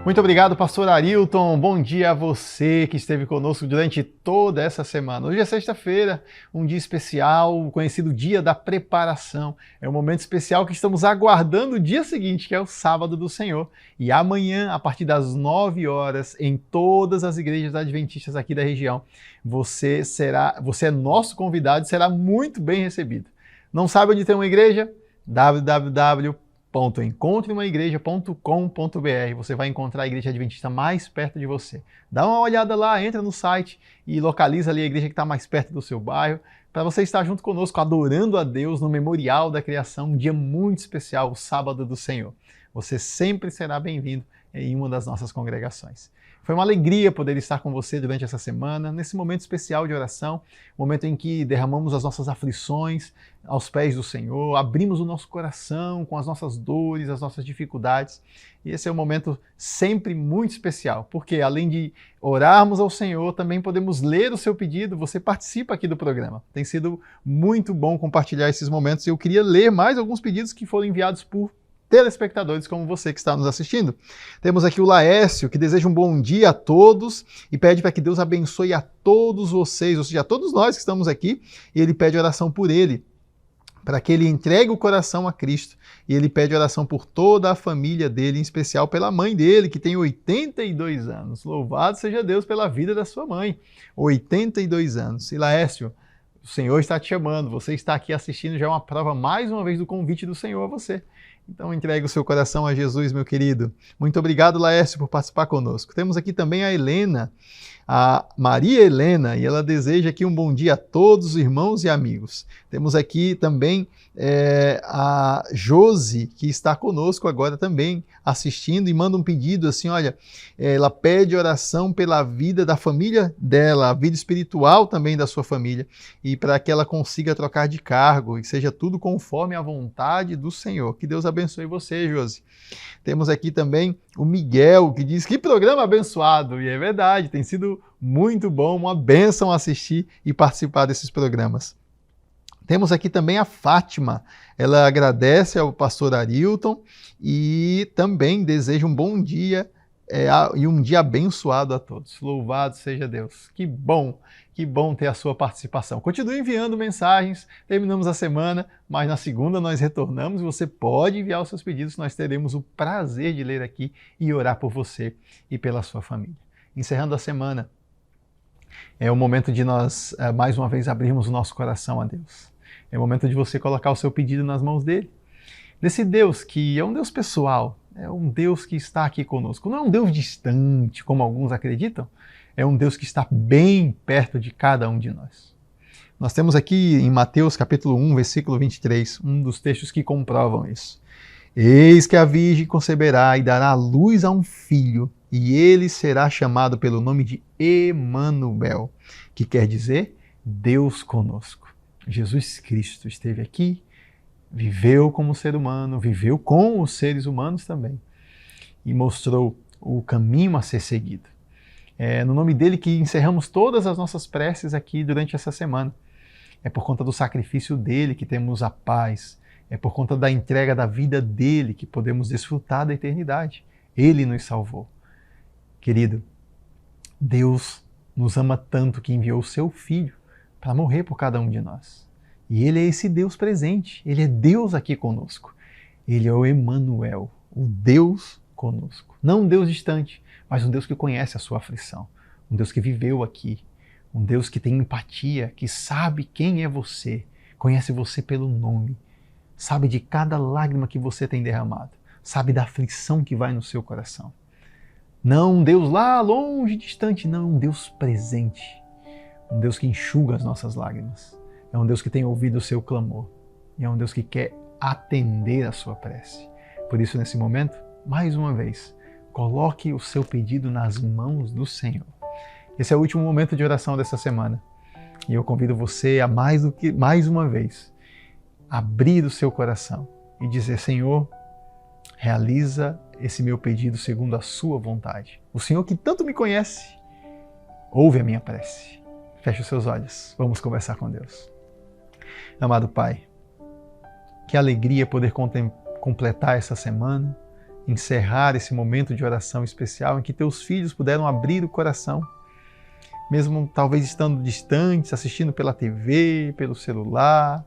Muito obrigado, pastor Arilton. Bom dia a você que esteve conosco durante toda essa semana. Hoje é sexta-feira, um dia especial, conhecido Dia da Preparação. É um momento especial que estamos aguardando o dia seguinte, que é o Sábado do Senhor. E amanhã, a partir das 9 horas, em todas as igrejas adventistas aqui da região, você é nosso convidado e será muito bem recebido. Não sabe onde tem uma igreja? www.encontreumaigreja.com.br. Você vai encontrar a igreja adventista mais perto de você. Dá uma olhada lá, entra no site e localiza ali a igreja que está mais perto do seu bairro, para você estar junto conosco adorando a Deus no Memorial da Criação, um dia muito especial, o Sábado do Senhor. Você sempre será bem-vindo em uma das nossas congregações. Foi uma alegria poder estar com você durante essa semana, nesse momento especial de oração, momento em que derramamos as nossas aflições aos pés do Senhor, abrimos o nosso coração com as nossas dores, as nossas dificuldades. E esse é um momento sempre muito especial, porque além de orarmos ao Senhor, também podemos ler o seu pedido, você participa aqui do programa. Tem sido muito bom compartilhar esses momentos e eu queria ler mais alguns pedidos que foram enviados por telespectadores como você que está nos assistindo. Temos aqui o Laércio, que deseja um bom dia a todos e pede para que Deus abençoe a todos vocês, ou seja, a todos nós que estamos aqui, e ele pede oração por ele, para que ele entregue o coração a Cristo. E ele pede oração por toda a família dele, em especial pela mãe dele, que tem 82 anos. Louvado seja Deus pela vida da sua mãe. 82 anos. E Laércio, o Senhor está te chamando, você está aqui assistindo, já é uma prova mais uma vez do convite do Senhor a você. Então entregue o seu coração a Jesus, meu querido. Muito obrigado, Laércio, por participar conosco. Temos aqui também a Helena, a Maria Helena, e ela deseja aqui um bom dia a todos os irmãos e amigos. Temos aqui também a Josi, que está conosco agora também, assistindo, e manda um pedido assim, olha, ela pede oração pela vida da família dela, a vida espiritual também da sua família, e para que ela consiga trocar de cargo, e seja tudo conforme a vontade do Senhor. Que Deus abençoe você, Josi. Temos aqui também o Miguel, que diz que programa abençoado, e é verdade, tem sido muito bom, uma bênção assistir e participar desses programas. Temos aqui também a Fátima, ela agradece ao pastor Arilton e também deseja um bom dia e um dia abençoado a todos. Louvado seja Deus. Que bom ter a sua participação. Continue enviando mensagens, terminamos a semana, mas na segunda nós retornamos e você pode enviar os seus pedidos, nós teremos o prazer de ler aqui e orar por você e pela sua família. Encerrando a semana, é o momento de nós, mais uma vez, abrirmos o nosso coração a Deus. É o momento de você colocar o seu pedido nas mãos dele. Desse Deus que é um Deus pessoal, é um Deus que está aqui conosco. Não é um Deus distante, como alguns acreditam. É um Deus que está bem perto de cada um de nós. Nós temos aqui em Mateus capítulo 1, versículo 23, um dos textos que comprovam isso. Eis que a virgem conceberá e dará à luz a um filho, e ele será chamado pelo nome de Emanuel, que quer dizer Deus conosco. Jesus Cristo esteve aqui, viveu como ser humano, viveu com os seres humanos também e mostrou o caminho a ser seguido. É no nome dele que encerramos todas as nossas preces aqui durante essa semana. É por conta do sacrifício dele que temos a paz. É por conta da entrega da vida dele que podemos desfrutar da eternidade. Ele nos salvou. Querido, Deus nos ama tanto que enviou o seu Filho para morrer por cada um de nós. E ele é esse Deus presente, ele é Deus aqui conosco. Ele é o Emanuel, o Deus conosco. Não um Deus distante, mas um Deus que conhece a sua aflição, um Deus que viveu aqui, um Deus que tem empatia, que sabe quem é você, conhece você pelo nome, sabe de cada lágrima que você tem derramado, sabe da aflição que vai no seu coração. Não um Deus lá longe, distante, não, um Deus presente, um Deus que enxuga as nossas lágrimas. É um Deus que tem ouvido o seu clamor. E é um Deus que quer atender a sua prece. Por isso, nesse momento, mais uma vez, coloque o seu pedido nas mãos do Senhor. Esse é o último momento de oração dessa semana. E eu convido você a mais uma vez, abrir o seu coração e dizer, Senhor, realiza esse meu pedido segundo a sua vontade. O Senhor que tanto me conhece, ouve a minha prece. Feche os seus olhos, vamos conversar com Deus. Amado Pai, que alegria poder completar essa semana encerrar esse momento de oração especial em que teus filhos puderam abrir o coração, mesmo talvez estando distantes, assistindo pela TV, pelo celular.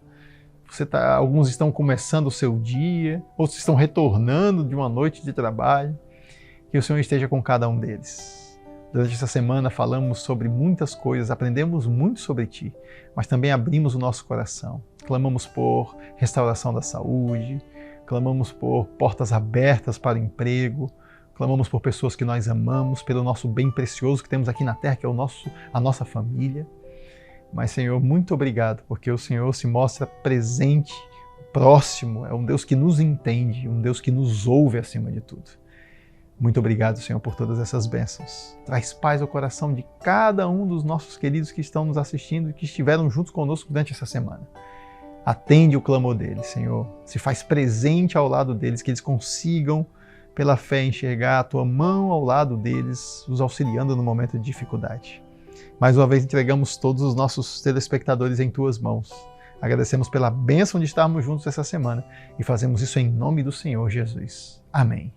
Alguns estão começando o seu dia, outros estão retornando de uma noite de trabalho. Que o Senhor esteja com cada um deles. Durante essa semana falamos sobre muitas coisas, aprendemos muito sobre Ti, mas também abrimos o nosso coração. Clamamos por restauração da saúde, clamamos por portas abertas para o emprego, clamamos por pessoas que nós amamos, pelo nosso bem precioso que temos aqui na terra, que é a nossa família. Mas, Senhor, muito obrigado, porque o Senhor se mostra presente, próximo, é um Deus que nos entende, um Deus que nos ouve acima de tudo. Muito obrigado, Senhor, por todas essas bênçãos. Traz paz ao coração de cada um dos nossos queridos que estão nos assistindo e que estiveram juntos conosco durante essa semana. Atende o clamor deles, Senhor. Se faz presente ao lado deles, que eles consigam, pela fé, enxergar a Tua mão ao lado deles, os auxiliando no momento de dificuldade. Mais uma vez, entregamos todos os nossos telespectadores em Tuas mãos. Agradecemos pela bênção de estarmos juntos essa semana e fazemos isso em nome do Senhor Jesus. Amém.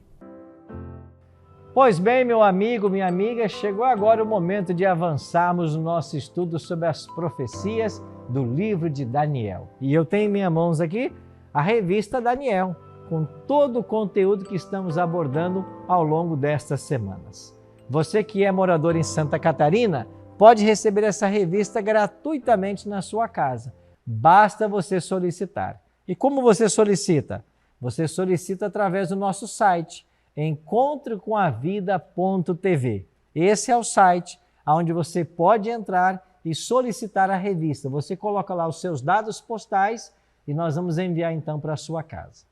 Pois bem, meu amigo, minha amiga, chegou agora o momento de avançarmos no nosso estudo sobre as profecias do livro de Daniel. E eu tenho em minhas mãos aqui a revista Daniel, com todo o conteúdo que estamos abordando ao longo destas semanas. Você que é morador em Santa Catarina, pode receber essa revista gratuitamente na sua casa. Basta você solicitar. E como você solicita? Você solicita através do nosso site, encontrecomavida.tv. Esse é o site onde você pode entrar e solicitar a revista. Você coloca lá os seus dados postais e nós vamos enviar então para a sua casa.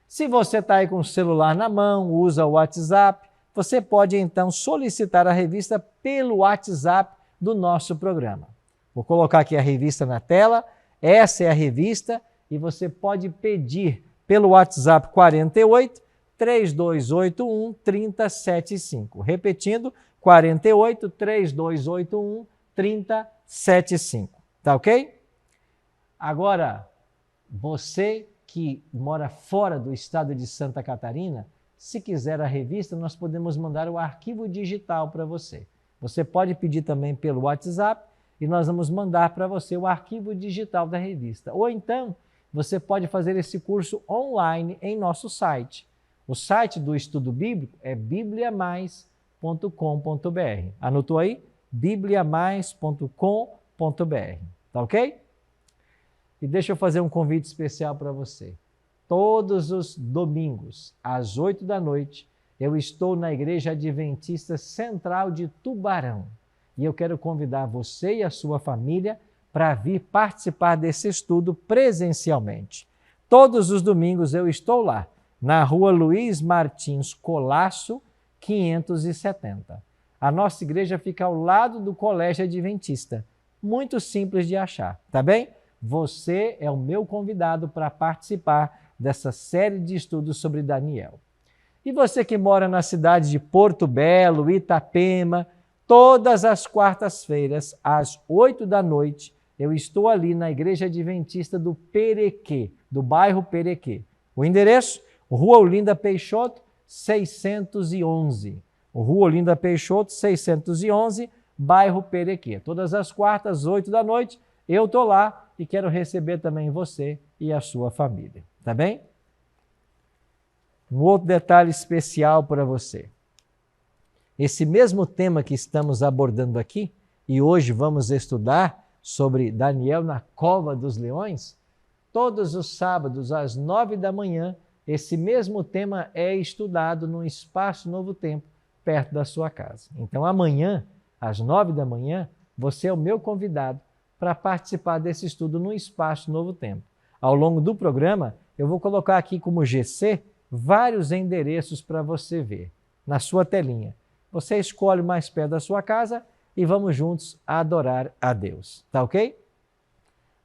Se você está aí com o celular na mão, usa o WhatsApp, você pode então solicitar a revista pelo WhatsApp do nosso programa. Vou colocar aqui a revista na tela, essa é a revista e você pode pedir pelo WhatsApp 48 3281 3075. Repetindo, 48 3281 3075. Tá ok? Agora, você que mora fora do estado de Santa Catarina, se quiser a revista, nós podemos mandar o arquivo digital para você. Você pode pedir também pelo WhatsApp e nós vamos mandar para você o arquivo digital da revista. Ou então, você pode fazer esse curso online em nosso site. O site do Estudo Bíblico é bibliamais.com.br. Anotou aí? bibliamais.com.br. Tá ok? E deixa eu fazer um convite especial para você. Todos os domingos, às 8 da noite, eu estou na Igreja Adventista Central de Tubarão. E eu quero convidar você e a sua família para vir participar desse estudo presencialmente. Todos os domingos eu estou lá, na Rua Luiz Martins Colasso, 570. A nossa igreja fica ao lado do Colégio Adventista. Muito simples de achar, tá bem? Você é o meu convidado para participar dessa série de estudos sobre Daniel. E você que mora na cidade de Porto Belo, Itapema, todas as quartas-feiras, às 8 da noite, eu estou ali na Igreja Adventista do Perequê, do bairro Perequê. O endereço? Rua Olinda Peixoto, 611. Rua Olinda Peixoto, 611, bairro Perequê. Todas as quartas, 8 da noite, eu estou lá e quero receber também você e a sua família. Tá bem? Um outro detalhe especial para você. Esse mesmo tema que estamos abordando aqui, e hoje vamos estudar sobre Daniel na cova dos leões, todos os sábados às 9 da manhã, esse mesmo tema é estudado no Espaço Novo Tempo, perto da sua casa. Então amanhã, às 9 da manhã, você é o meu convidado para participar desse estudo no Espaço Novo Tempo. Ao longo do programa, eu vou colocar aqui como GC vários endereços para você ver na sua telinha. Você escolhe o mais perto da sua casa e vamos juntos adorar a Deus. Tá ok?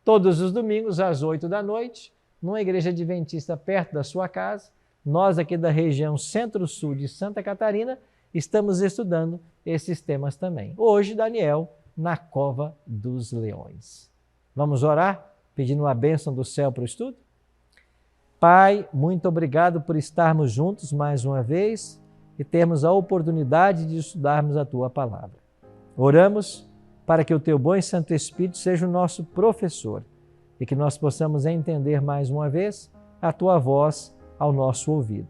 Todos os domingos, às 8 da noite, numa igreja adventista perto da sua casa, nós aqui da região Centro-Sul de Santa Catarina, estamos estudando esses temas também. Hoje, Daniel, na cova dos leões. Vamos orar, pedindo a bênção do céu para o estudo? Pai, muito obrigado por estarmos juntos mais uma vez e termos a oportunidade de estudarmos a Tua palavra. Oramos para que o Teu bom e Santo Espírito seja o nosso professor e que nós possamos entender mais uma vez a Tua voz ao nosso ouvido.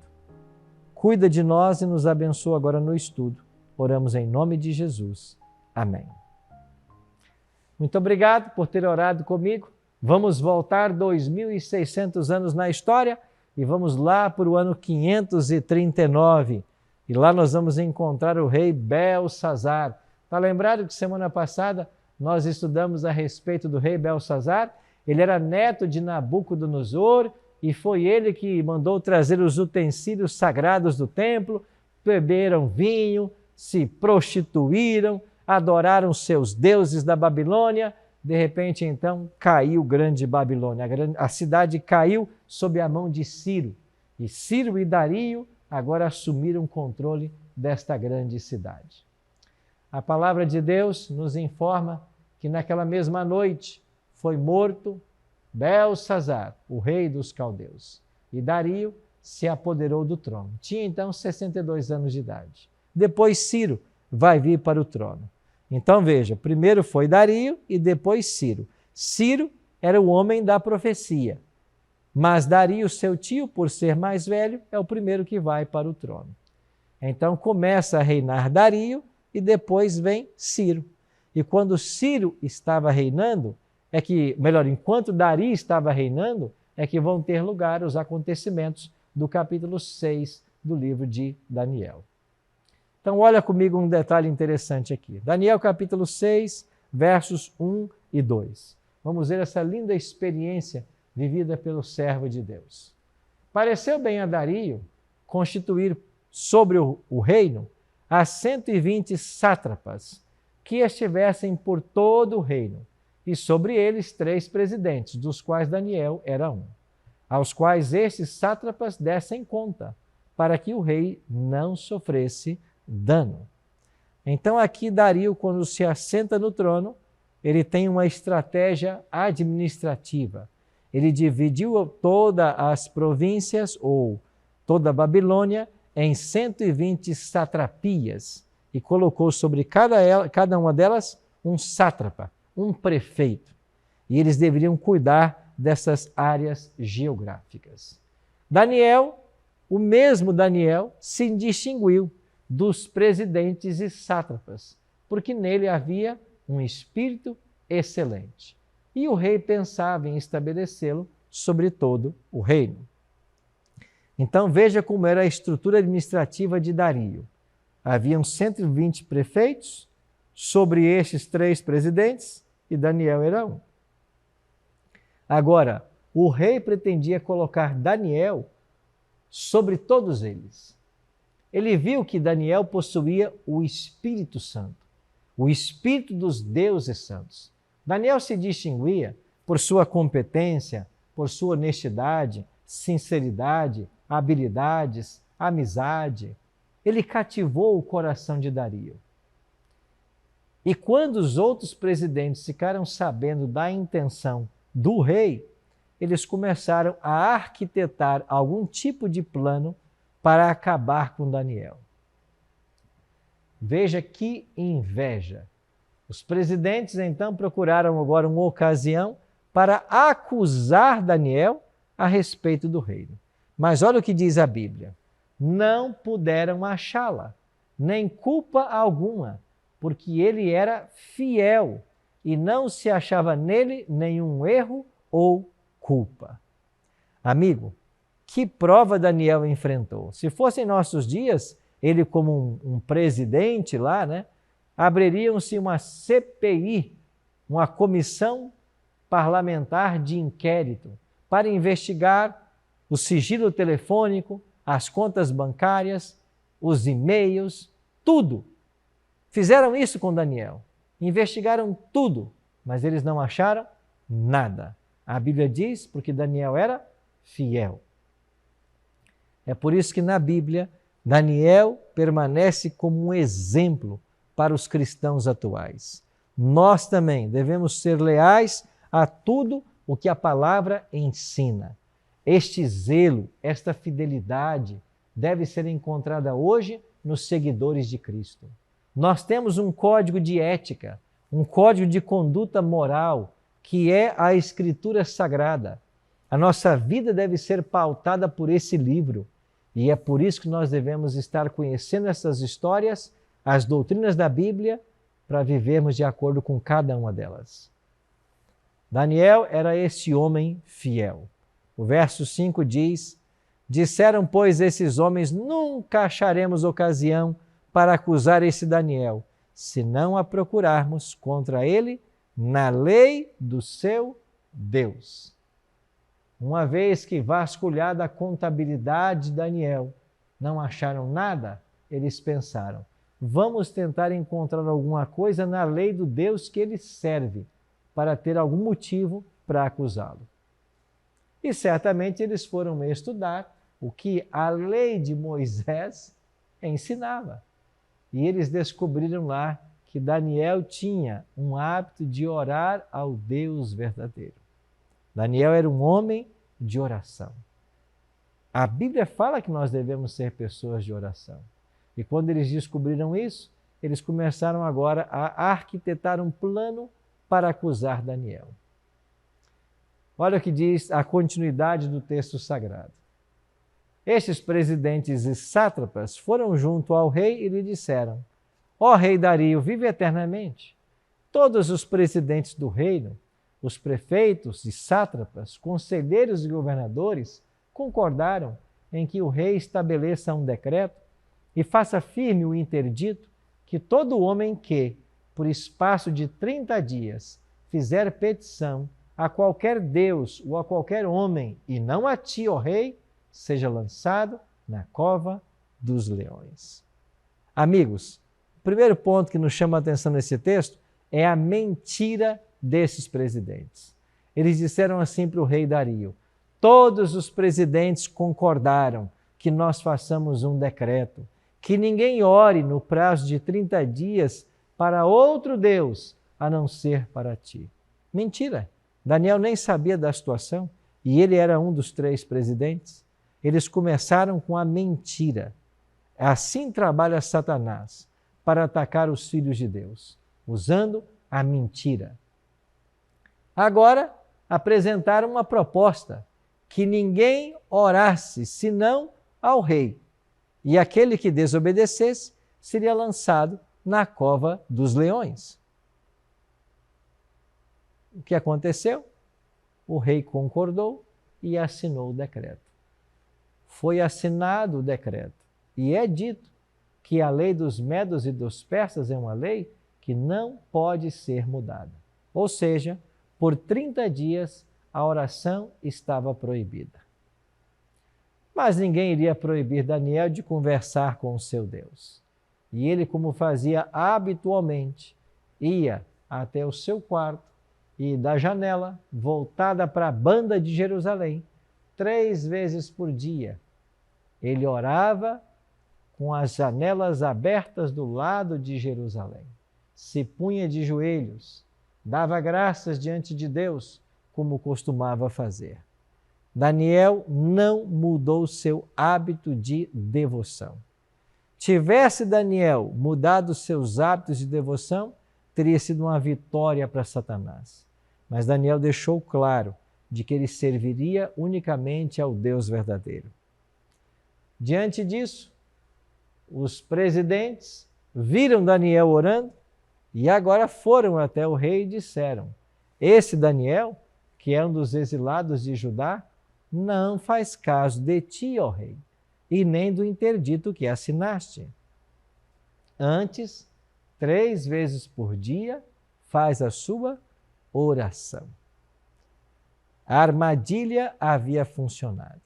Cuida de nós e nos abençoa agora no estudo. Oramos em nome de Jesus. Amém. Muito obrigado por ter orado comigo. Vamos voltar 2.600 anos na história e vamos lá para o ano 539. E lá nós vamos encontrar o rei Belsazar. Está lembrado que semana passada nós estudamos a respeito do rei Belsazar? Ele era neto de Nabucodonosor e foi ele que mandou trazer os utensílios sagrados do templo, beberam vinho, se prostituíram, adoraram seus deuses da Babilônia. De repente, então, caiu grande Babilônia. A cidade caiu sob a mão de Ciro. E Ciro e Dario agora assumiram o controle desta grande cidade. A palavra de Deus nos informa que naquela mesma noite foi morto Belsazar, o rei dos caldeus. E Dario se apoderou do trono. Tinha então 62 anos de idade. Depois Ciro vai vir para o trono. Então veja, primeiro foi Dario e depois Ciro. Ciro era o homem da profecia, mas Dario, seu tio, por ser mais velho, é o primeiro que vai para o trono. Então começa a reinar Dario e depois vem Ciro. E quando Ciro estava reinando, enquanto Dario estava reinando, é que vão ter lugar os acontecimentos do capítulo 6 do livro de Daniel. Então, olha comigo um detalhe interessante aqui. Daniel capítulo 6, versos 1 e 2. Vamos ver essa linda experiência vivida pelo servo de Deus. Pareceu bem a Dario constituir sobre o reino as 120 sátrapas que estivessem por todo o reino, e sobre eles 3 presidentes, dos quais Daniel era um, aos quais estes sátrapas dessem conta, para que o rei não sofresse dano. Então aqui Dario, quando se assenta no trono, ele tem uma estratégia administrativa. Ele dividiu todas as províncias, ou toda a Babilônia, em 120 satrapias e colocou sobre cada uma delas um sátrapa, um prefeito. E eles deveriam cuidar dessas áreas geográficas. Daniel, o mesmo Daniel, se distinguiu dos presidentes e sátrapas, porque nele havia um espírito excelente. E o rei pensava em estabelecê-lo sobre todo o reino. Então veja como era a estrutura administrativa de Dario. Haviam 120 prefeitos, sobre estes 3 presidentes, e Daniel era um. Agora, o rei pretendia colocar Daniel sobre todos eles. Ele viu que Daniel possuía o Espírito Santo, o Espírito dos deuses santos. Daniel se distinguia por sua competência, por sua honestidade, sinceridade, habilidades, amizade. Ele cativou o coração de Dario. E quando os outros presidentes ficaram sabendo da intenção do rei, eles começaram a arquitetar algum tipo de plano para acabar com Daniel. Veja que inveja. Os presidentes então procuraram agora uma ocasião para acusar Daniel a respeito do reino. Mas olha o que diz a Bíblia. Não puderam achá-la, nem culpa alguma, porque ele era fiel e não se achava nele nenhum erro ou culpa. Amigo, que prova Daniel enfrentou? Se fossem nossos dias, ele como um presidente lá, abririam-se uma CPI, uma comissão parlamentar de inquérito, para investigar o sigilo telefônico, as contas bancárias, os e-mails, tudo. Fizeram isso com Daniel. Investigaram tudo, mas eles não acharam nada. A Bíblia diz porque Daniel era fiel. É por isso que na Bíblia, Daniel permanece como um exemplo para os cristãos atuais. Nós também devemos ser leais a tudo o que a palavra ensina. Este zelo, esta fidelidade deve ser encontrada hoje nos seguidores de Cristo. Nós temos um código de ética, um código de conduta moral, que é a Escritura Sagrada. A nossa vida deve ser pautada por esse livro. E é por isso que nós devemos estar conhecendo essas histórias, as doutrinas da Bíblia, para vivermos de acordo com cada uma delas. Daniel era esse homem fiel. O verso 5 diz: disseram, pois, esses homens, nunca acharemos ocasião para acusar esse Daniel, se não a procurarmos contra ele na lei do seu Deus. Uma vez que vasculhada a contabilidade de Daniel, não acharam nada, eles pensaram, vamos tentar encontrar alguma coisa na lei do Deus que ele serve, para ter algum motivo para acusá-lo. E certamente eles foram estudar o que a lei de Moisés ensinava. E eles descobriram lá que Daniel tinha um hábito de orar ao Deus verdadeiro. Daniel era um homem de oração. A Bíblia fala que nós devemos ser pessoas de oração. E quando eles descobriram isso, eles começaram agora a arquitetar um plano para acusar Daniel. Olha o que diz a continuidade do texto sagrado. Estes presidentes e sátrapas foram junto ao rei e lhe disseram: ó rei Dario, vive eternamente. Todos os presidentes do reino, os prefeitos e sátrapas, conselheiros e governadores, concordaram em que o rei estabeleça um decreto e faça firme o interdito que todo homem que, por espaço de 30 dias, fizer petição a qualquer Deus ou a qualquer homem, e não a ti, ó rei, seja lançado na cova dos leões. Amigos, o primeiro ponto que nos chama a atenção nesse texto é a mentira desses presidentes. Eles disseram assim para o rei Dario: todos os presidentes concordaram que nós façamos um decreto, que ninguém ore no prazo de 30 dias para outro Deus, a não ser para ti. Mentira! Daniel nem sabia da situação e ele era um dos 3 presidentes. Eles começaram com a mentira. Assim trabalha Satanás para atacar os filhos de Deus, usando a mentira. Agora, apresentaram uma proposta, que ninguém orasse senão ao rei, e aquele que desobedecesse seria lançado na cova dos leões. O que aconteceu? O rei concordou e assinou o decreto. Foi assinado o decreto e é dito que a lei dos medos e dos persas é uma lei que não pode ser mudada. Ou seja, por 30 dias a oração estava proibida. Mas ninguém iria proibir Daniel de conversar com o seu Deus. E ele, como fazia habitualmente, ia até o seu quarto e da janela, voltada para a banda de Jerusalém, 3 vezes por dia, ele orava com as janelas abertas do lado de Jerusalém. Se punha de joelhos, dava graças diante de Deus, como costumava fazer. Daniel não mudou seu hábito de devoção. Tivesse Daniel mudado seus hábitos de devoção, teria sido uma vitória para Satanás. Mas Daniel deixou claro de que ele serviria unicamente ao Deus verdadeiro. Diante disso, os presidentes viram Daniel orando e agora foram até o rei e disseram: esse Daniel, que é um dos exilados de Judá, não faz caso de ti, ó rei, e nem do interdito que assinaste. Antes, 3 vezes por dia, faz a sua oração. A armadilha havia funcionado.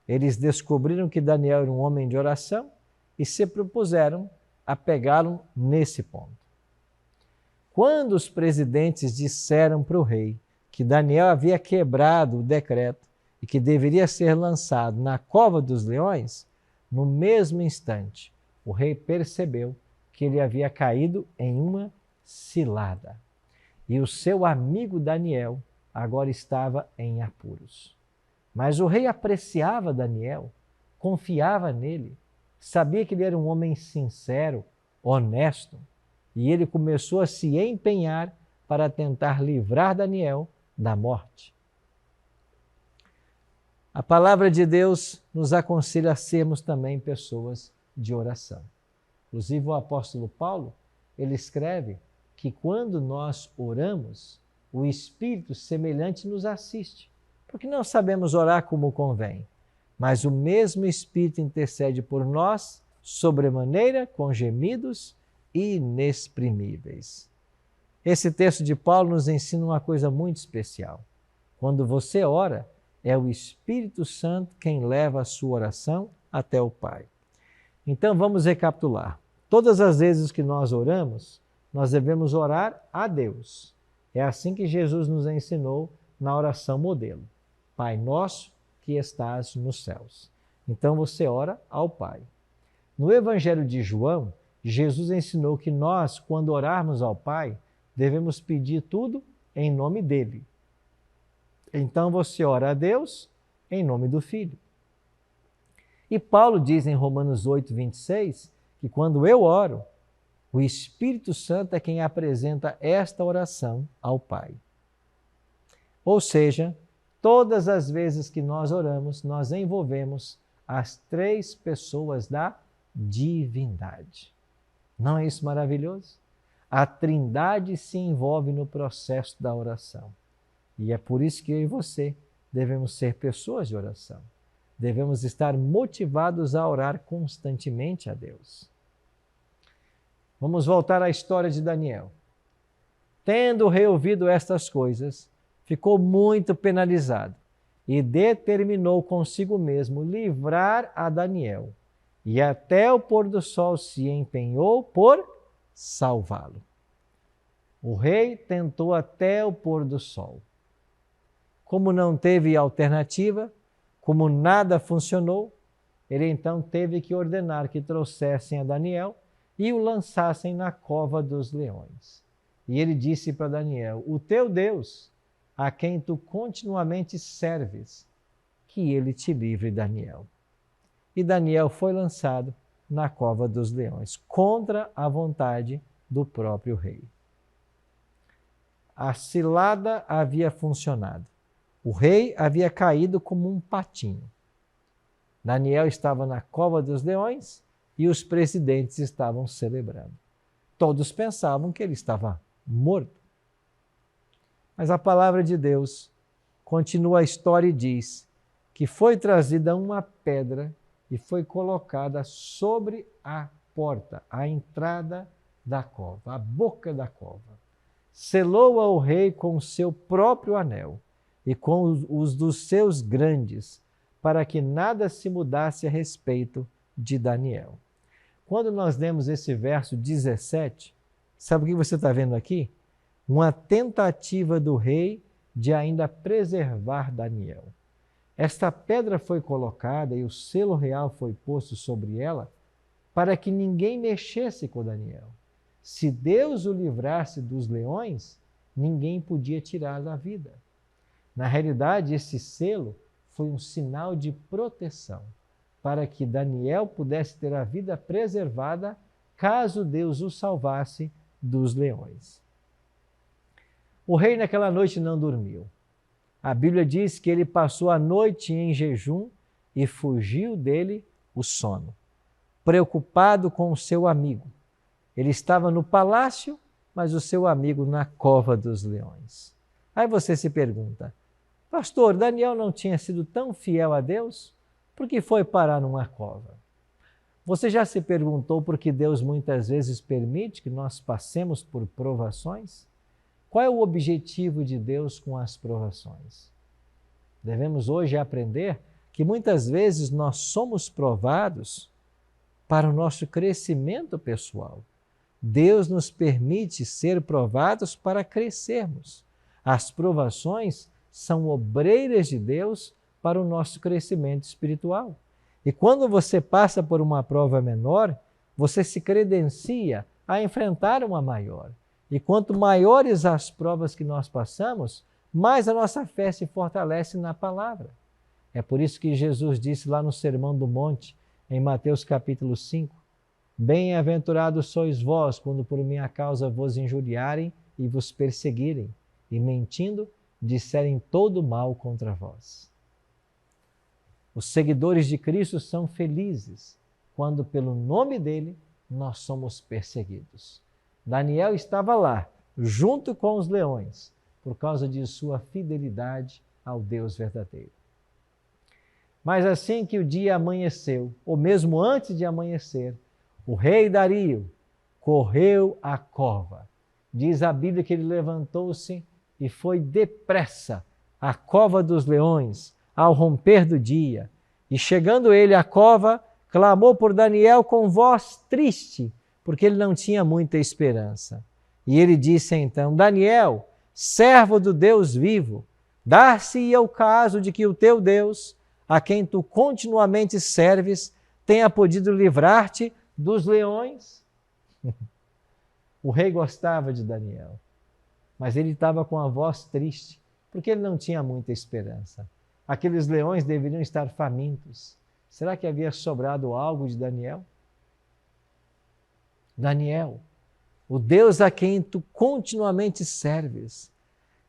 Eles descobriram que Daniel era um homem de oração e se propuseram a pegá-lo nesse ponto. Quando os presidentes disseram para o rei que Daniel havia quebrado o decreto e que deveria ser lançado na cova dos leões, no mesmo instante, o rei percebeu que ele havia caído em uma cilada. E o seu amigo Daniel agora estava em apuros. Mas o rei apreciava Daniel, confiava nele, sabia que ele era um homem sincero, honesto, e ele começou a se empenhar para tentar livrar Daniel da morte. A palavra de Deus nos aconselha a sermos também pessoas de oração. Inclusive o apóstolo Paulo, ele escreve que quando nós oramos, o Espírito semelhante nos assiste, porque não sabemos orar como convém, mas o mesmo Espírito intercede por nós, sobremaneira, com gemidos inexprimíveis. Esse texto de Paulo nos ensina uma coisa muito especial. Quando você ora, é o Espírito Santo quem leva a sua oração até o Pai. Então vamos recapitular. Todas as vezes que nós oramos, nós devemos orar a Deus. É assim que Jesus nos ensinou na oração modelo. Pai nosso que estás nos céus. Então você ora ao Pai. No Evangelho de João, Jesus ensinou que nós, quando orarmos ao Pai, devemos pedir tudo em nome dele. Então você ora a Deus em nome do Filho. E Paulo diz em Romanos 8, 26, que quando eu oro, o Espírito Santo é quem apresenta esta oração ao Pai. Ou seja, todas as vezes que nós oramos, nós envolvemos as três pessoas da divindade. Não é isso maravilhoso? A Trindade se envolve no processo da oração. E é por isso que eu e você devemos ser pessoas de oração. Devemos estar motivados a orar constantemente a Deus. Vamos voltar à história de Daniel. Tendo o rei ouvido estas coisas, ficou muito penalizado e determinou consigo mesmo livrar a Daniel. E até o pôr do sol se empenhou por salvá-lo. O rei tentou até o pôr do sol. Como não teve alternativa, como nada funcionou, ele então teve que ordenar que trouxessem a Daniel e o lançassem na cova dos leões. E ele disse para Daniel: o teu Deus, a quem tu continuamente serves, que ele te livre, Daniel. E Daniel foi lançado na cova dos leões, contra a vontade do próprio rei. A cilada havia funcionado. O rei havia caído como um patinho. Daniel estava na cova dos leões e os presidentes estavam celebrando. Todos pensavam que ele estava morto. Mas a palavra de Deus continua a história e diz que foi trazida uma pedra e foi colocada sobre a porta, a entrada da cova, a boca da cova. Selou-a o rei com o seu próprio anel e com os dos seus grandes, para que nada se mudasse a respeito de Daniel. Quando nós lemos esse verso 17, sabe o que você está vendo aqui? Uma tentativa do rei de ainda preservar Daniel. Esta pedra foi colocada e o selo real foi posto sobre ela para que ninguém mexesse com Daniel. Se Deus o livrasse dos leões, ninguém podia tirá-lo da vida. Na realidade, esse selo foi um sinal de proteção para que Daniel pudesse ter a vida preservada caso Deus o salvasse dos leões. O rei naquela noite não dormiu. A Bíblia diz que ele passou a noite em jejum e fugiu dele o sono, preocupado com o seu amigo. Ele estava no palácio, mas o seu amigo na cova dos leões. Aí você se pergunta: pastor, Daniel não tinha sido tão fiel a Deus? Por que foi parar numa cova? Você já se perguntou por que Deus muitas vezes permite que nós passemos por provações? Qual é o objetivo de Deus com as provações? Devemos hoje aprender que muitas vezes nós somos provados para o nosso crescimento pessoal. Deus nos permite ser provados para crescermos. As provações são obreiras de Deus para o nosso crescimento espiritual. E quando você passa por uma prova menor, você se credencia a enfrentar uma maior. E quanto maiores as provas que nós passamos, mais a nossa fé se fortalece na palavra. É por isso que Jesus disse lá no Sermão do Monte, em Mateus capítulo 5, bem-aventurados sois vós, quando por minha causa vos injuriarem e vos perseguirem, e mentindo, disserem todo mal contra vós. Os seguidores de Cristo são felizes quando pelo nome dele nós somos perseguidos. Daniel estava lá, junto com os leões, por causa de sua fidelidade ao Deus verdadeiro. Mas assim que o dia amanheceu, ou mesmo antes de amanhecer, o rei Dario correu à cova. Diz a Bíblia que ele levantou-se e foi depressa à cova dos leões, ao romper do dia. E chegando ele à cova, clamou por Daniel com voz triste, porque ele não tinha muita esperança. E ele disse então: Daniel, servo do Deus vivo, dar-se-ia o caso de que o teu Deus, a quem tu continuamente serves, tenha podido livrar-te dos leões? O rei gostava de Daniel, mas ele estava com a voz triste, porque ele não tinha muita esperança. Aqueles leões deveriam estar famintos. Será que havia sobrado algo de Daniel? Daniel, o Deus a quem tu continuamente serves,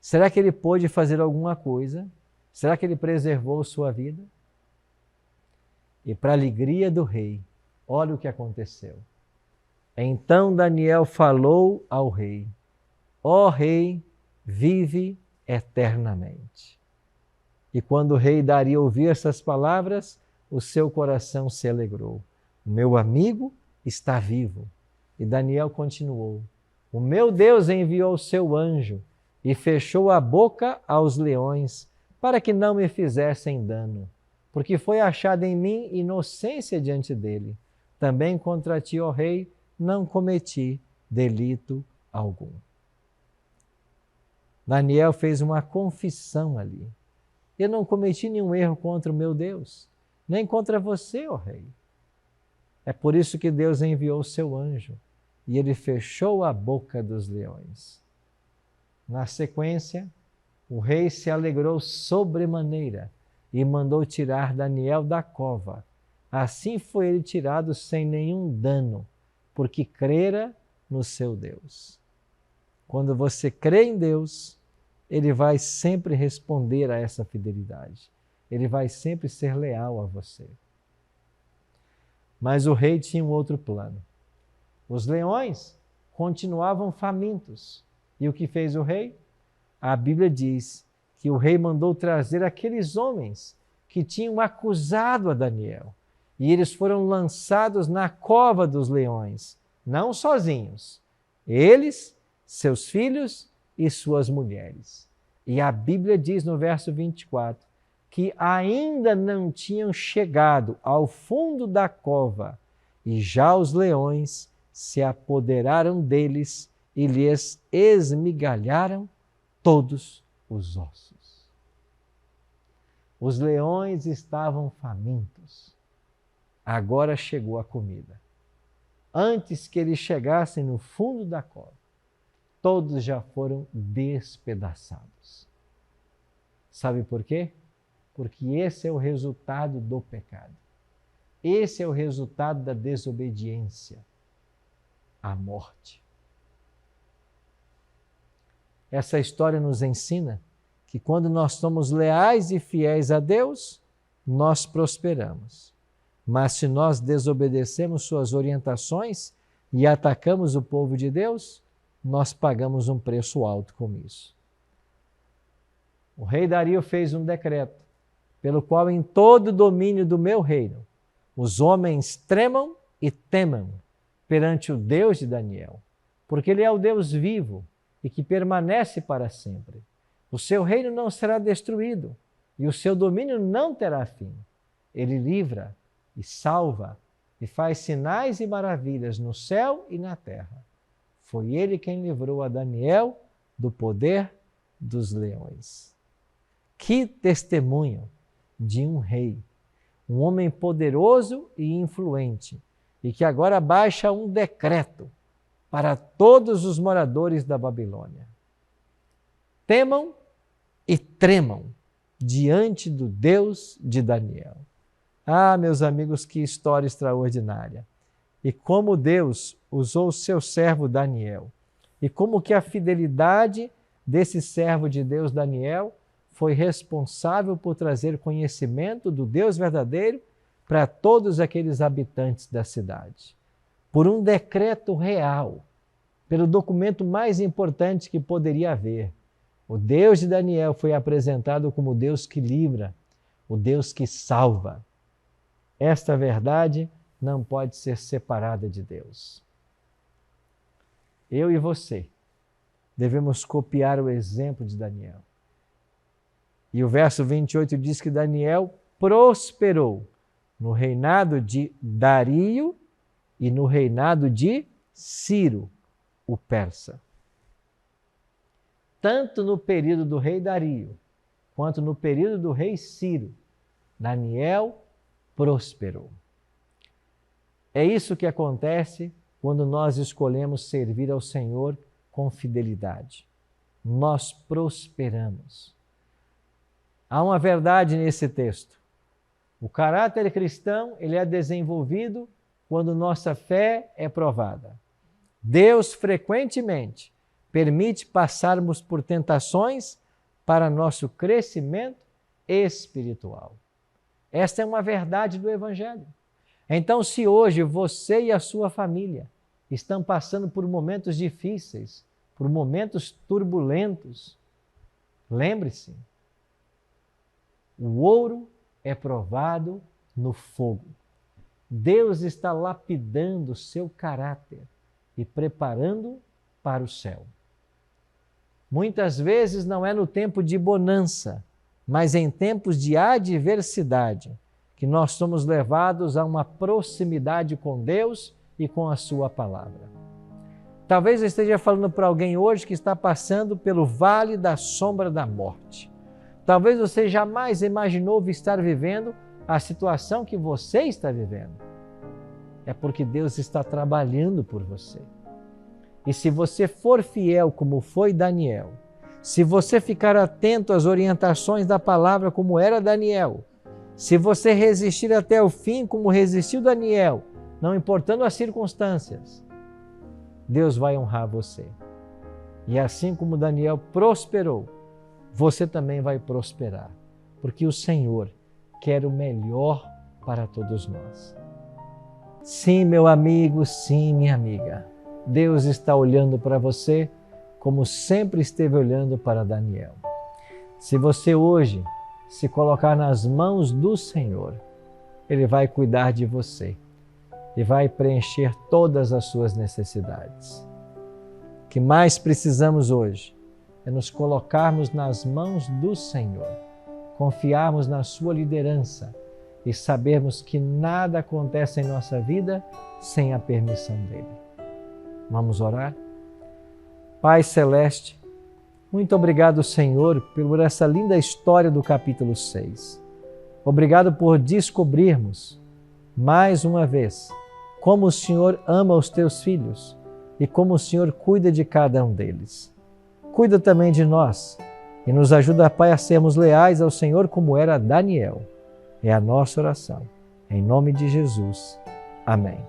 será que ele pôde fazer alguma coisa? Será que ele preservou sua vida? E para a alegria do rei, olha o que aconteceu. Então Daniel falou ao rei: ó rei, vive eternamente. E quando o rei Dario ouviu essas palavras, o seu coração se alegrou. O meu amigo está vivo. E Daniel continuou: o meu Deus enviou o seu anjo e fechou a boca aos leões para que não me fizessem dano, porque foi achada em mim inocência diante dele. Também contra ti, ó rei, não cometi delito algum. Daniel fez uma confissão ali. Eu não cometi nenhum erro contra o meu Deus, nem contra você, ó rei. É por isso que Deus enviou o seu anjo e ele fechou a boca dos leões. Na sequência, o rei se alegrou sobremaneira e mandou tirar Daniel da cova. Assim foi ele tirado sem nenhum dano, porque crera no seu Deus. Quando você crê em Deus, ele vai sempre responder a essa fidelidade. Ele vai sempre ser leal a você. Mas o rei tinha um outro plano. Os leões continuavam famintos. E o que fez o rei? A Bíblia diz que o rei mandou trazer aqueles homens que tinham acusado a Daniel. E eles foram lançados na cova dos leões, não sozinhos. Eles, seus filhos e suas mulheres. E a Bíblia diz no verso 24 que ainda não tinham chegado ao fundo da cova e já os leões se apoderaram deles e lhes esmigalharam todos os ossos. Os leões estavam famintos. Agora chegou a comida. Antes que eles chegassem no fundo da cova, todos já foram despedaçados. Sabe por quê? Porque esse é o resultado do pecado. Esse é o resultado da desobediência, a morte. Essa história nos ensina que quando nós somos leais e fiéis a Deus, nós prosperamos. Mas se nós desobedecemos suas orientações e atacamos o povo de Deus, nós pagamos um preço alto com isso. O rei Dario fez um decreto, pelo qual em todo o domínio do meu reino, os homens tremam e temam perante o Deus de Daniel, porque ele é o Deus vivo e que permanece para sempre. O seu reino não será destruído e o seu domínio não terá fim. Ele livra e salva e faz sinais e maravilhas no céu e na terra. Foi ele quem livrou a Daniel do poder dos leões. Que testemunho de um rei, um homem poderoso e influente, e que agora baixa um decreto para todos os moradores da Babilônia. Temam e tremam diante do Deus de Daniel. Ah, meus amigos, que história extraordinária! E como Deus usou o seu servo Daniel, e como que a fidelidade desse servo de Deus, Daniel, foi responsável por trazer conhecimento do Deus verdadeiro para todos aqueles habitantes da cidade. Por um decreto real, pelo documento mais importante que poderia haver, o Deus de Daniel foi apresentado como o Deus que livra, o Deus que salva. Esta verdade não pode ser separada de Deus. Eu e você devemos copiar o exemplo de Daniel. E o verso 28 diz que Daniel prosperou no reinado de Dario e no reinado de Ciro, o persa. Tanto no período do rei Dario, quanto no período do rei Ciro, Daniel prosperou. É isso que acontece quando nós escolhemos servir ao Senhor com fidelidade. Nós prosperamos. Há uma verdade nesse texto. O caráter cristão, ele é desenvolvido quando nossa fé é provada. Deus frequentemente permite passarmos por tentações para nosso crescimento espiritual. Esta é uma verdade do Evangelho. Então, se hoje você e a sua família estão passando por momentos difíceis, por momentos turbulentos, lembre-se, o ouro é provado no fogo. Deus está lapidando o seu caráter e preparando para o céu. Muitas vezes não é no tempo de bonança, mas em tempos de adversidade, que nós somos levados a uma proximidade com Deus e com a sua palavra. Talvez eu esteja falando para alguém hoje que está passando pelo vale da sombra da morte. Talvez você jamais imaginou estar vivendo a situação que você está vivendo. É porque Deus está trabalhando por você. E se você for fiel como foi Daniel, se você ficar atento às orientações da palavra como era Daniel, se você resistir até o fim como resistiu Daniel, não importando as circunstâncias, Deus vai honrar você. E assim como Daniel prosperou, você também vai prosperar, porque o Senhor quer o melhor para todos nós. Sim, meu amigo, sim, minha amiga, Deus está olhando para você como sempre esteve olhando para Daniel. Se você hoje se colocar nas mãos do Senhor, Ele vai cuidar de você e vai preencher todas as suas necessidades. O que mais precisamos hoje é nos colocarmos nas mãos do Senhor, confiarmos na sua liderança e sabermos que nada acontece em nossa vida sem a permissão dEle. Vamos orar? Pai Celeste, muito obrigado, Senhor, por essa linda história do capítulo 6. Obrigado por descobrirmos, mais uma vez, como o Senhor ama os teus filhos e como o Senhor cuida de cada um deles. Cuida também de nós e nos ajuda, Pai, a sermos leais ao Senhor como era Daniel. É a nossa oração. Em nome de Jesus. Amém.